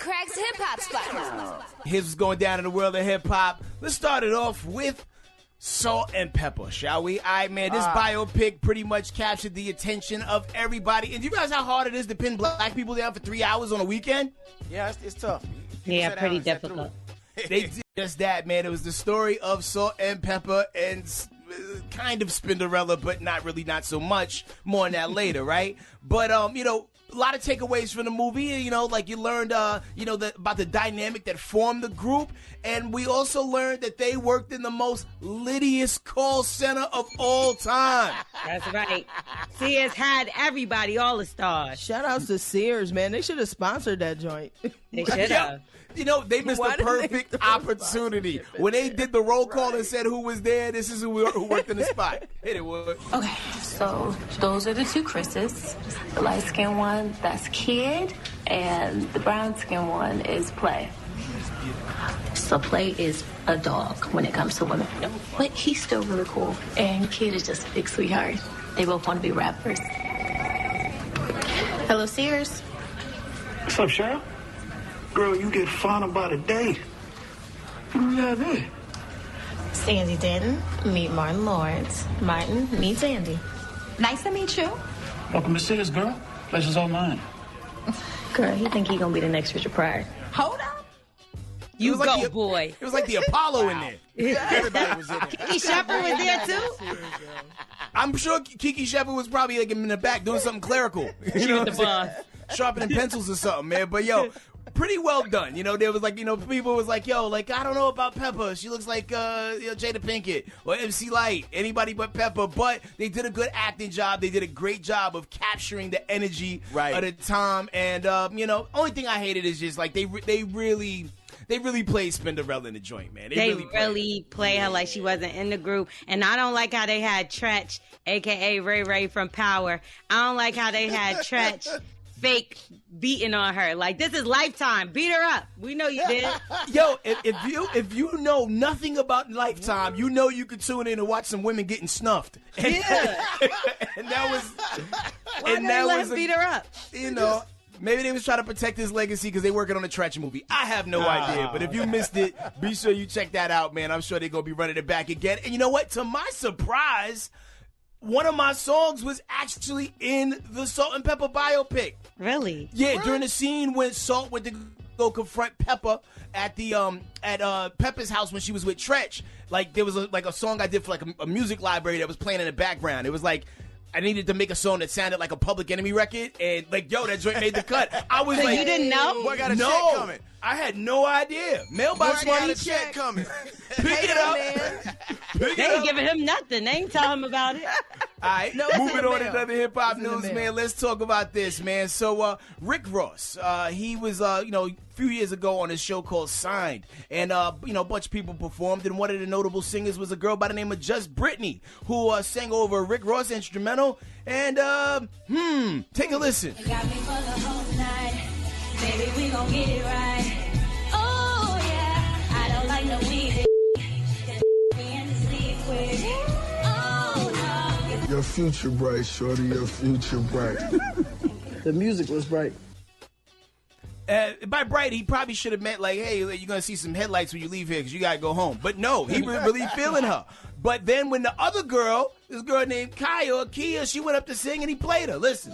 cracks hip-hop spot. Here's what's going down in the world of hip-hop. Let's start it off with Salt-N-Pepa, shall we? All right, man, this biopic pretty much captured the attention of everybody. And do you realize how hard it is to pin black people down for 3 hours on a weekend? Yeah, it's tough. Yeah, pretty difficult. They did just that, man. It was the story of Salt-N-Pepa and kind of Spinderella, but not so much. More on that later, right? But, a lot of takeaways from the movie, like you learned, about the dynamic that formed the group. And we also learned that they worked in the most littiest call center of all time. That's right. Sears had everybody, all the stars. Shout outs to Sears, man. They should have sponsored that joint. They should have. They missed the perfect opportunity. When they did the roll call and said who was there, this is who worked in the spot. Hit it, Wood. Okay, so those are the two Chris's. The light-skinned one, that's Kid, and the brown-skinned one is Play. So Play is a dog when it comes to women. But he's still really cool. And Kid is just a big sweetheart. They both want to be rappers. Hello, Sears. What's up, Cheryl? Girl, you get fond about a day. Who you have there? Sandy Denton, meet Martin Lawrence. Martin, meet Sandy. Nice to meet you. Welcome to Sears, girl. Pleasure's all mine. Girl, you think he gonna be the next Richard Pryor? Hold up. You go, like boy. It was like the Apollo in there. Everybody was in there. Kiki Shepard was there, too? I'm sure Kiki Shepard was probably like in the back doing something clerical. She was the boss. Sharpening pencils or something, man. But, pretty well done. There was people was like, I don't know about Peppa. She looks like Jada Pinkett or MC Light. Anybody but Peppa. But they did a good acting job. They did a great job of capturing the energy of the time. And only thing I hated is just like they really played Spinderella in the joint, man. They really play her like she wasn't in the group. And I don't like how they had Tretch, a.k.a. Ray Ray from Power. I don't like how they had Tretch fake beating on her. Like, this is Lifetime. Beat her up. We know you did. If you know nothing about Lifetime, you could tune in and watch some women getting snuffed. And, and that was... Why did they let him beat her up? Maybe they was trying to protect his legacy because they working on a Tretch movie. I have no idea. But if you missed it, be sure you check that out, man. I'm sure they're going to be running it back again. And you know what? To my surprise, one of my songs was actually in the Salt-N-Pepa biopic. Really? Yeah, during the scene when Salt went to go confront Peppa at the at Peppa's house when she was with Tretch. Like, there was a song I did for like a music library that was playing in the background. It was like, I needed to make a song that sounded like a Public Enemy record, and that joint made the cut. I was so like, you didn't know? Boy, got a check coming. I had no idea. Mailbox Boy, money got a check coming. Pick it up. They ain't giving him nothing. They ain't tell him about it. All right, moving on to another hip-hop news, man. Let's talk about this, man. So, Rick Ross, he was, a few years ago on a show called Signed. And, a bunch of people performed. And one of the notable singers was a girl by the name of Just Brittany, who sang over a Rick Ross instrumental. And, take a listen. Got me for the whole night. Baby, we gon' get it right. Oh, yeah. I don't like no weed. Your future bright, shorty, your future bright. The music was bright. By bright, he probably should have meant like, hey, you're going to see some headlights when you leave here because you got to go home. But no, he was really feeling her. But then when the other girl, this girl named Kia, she went up to sing and he played her. Listen.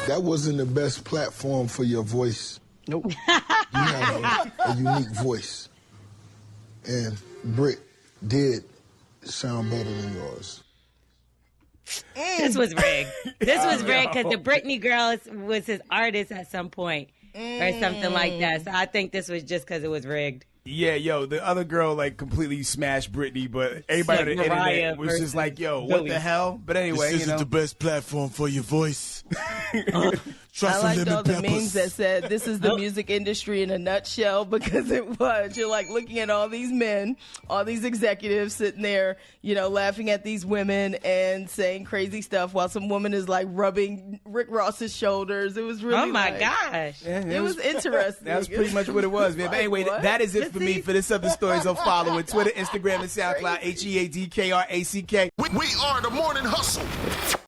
That wasn't the best platform for your voice. Nope. You have a unique voice. And Britt did sound better than yours. This was rigged. This was rigged because the Britney girl was his artist at some point or something like that. So I think this was just because it was rigged. Yeah, the other girl like completely smashed Britney, but everybody on the internet was just like, what the hell? But anyway, this isn't the best platform for your voice. I liked all the memes that said this is the music industry in a nutshell, because it was. You're like looking at all these men, all these executives sitting there, laughing at these women and saying crazy stuff while some woman is like rubbing Rick Ross's shoulders. It was really gosh. Yeah, it was interesting. That's pretty much what it was, man. But anyway, that is it for me. For this other stories, I'll follow it. Twitter, Instagram, and SoundCloud. HEADKRACK. We are the Morning Hustle.